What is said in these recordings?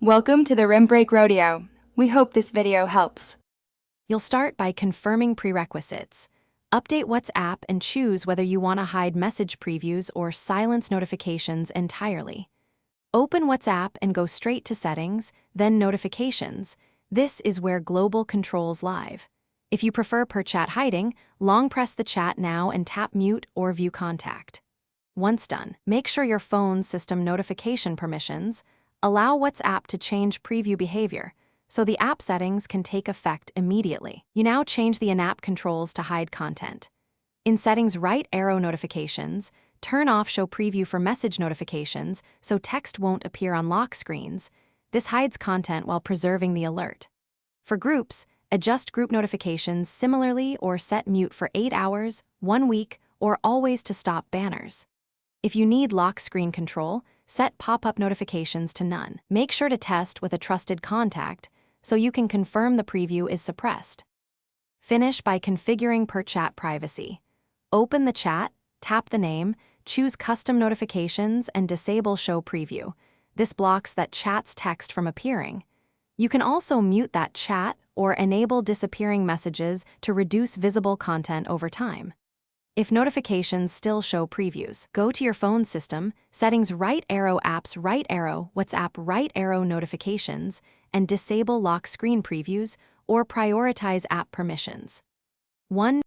Welcome to the Rim Break Rodeo. We hope this video helps. You'll start by confirming prerequisites. Update WhatsApp and choose whether you want to hide message previews or silence notifications entirely. Open WhatsApp and go straight to Settings, then Notifications. This is where global controls live. If you prefer per chat hiding, long press the chat now and tap Mute or View Contact. Once done, make sure your phone's system notification permissions allow WhatsApp to change preview behavior, so the app settings can take effect immediately. You now change the in-app controls to hide content. In Settings, right arrow notifications, turn off Show Preview for message notifications so text won't appear on lock screens. This hides content while preserving the alert. For groups, adjust group notifications similarly or set mute for 8 hours, 1 week, or always to stop banners. If you need lock screen control, set pop-up notifications to none. Make sure to test with a trusted contact so you can confirm the preview is suppressed. Finish by configuring per chat privacy. Open the chat, tap the name, choose custom notifications, and disable show preview. This blocks that chat's text from appearing. You can also mute that chat or enable disappearing messages to reduce visible content over time. If notifications still show previews, go to your phone system, Settings, right arrow apps, right arrow, WhatsApp, right arrow notifications, and disable lock screen previews or prioritize app permissions. 1.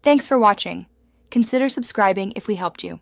Thanks for watching. Consider subscribing if we helped you.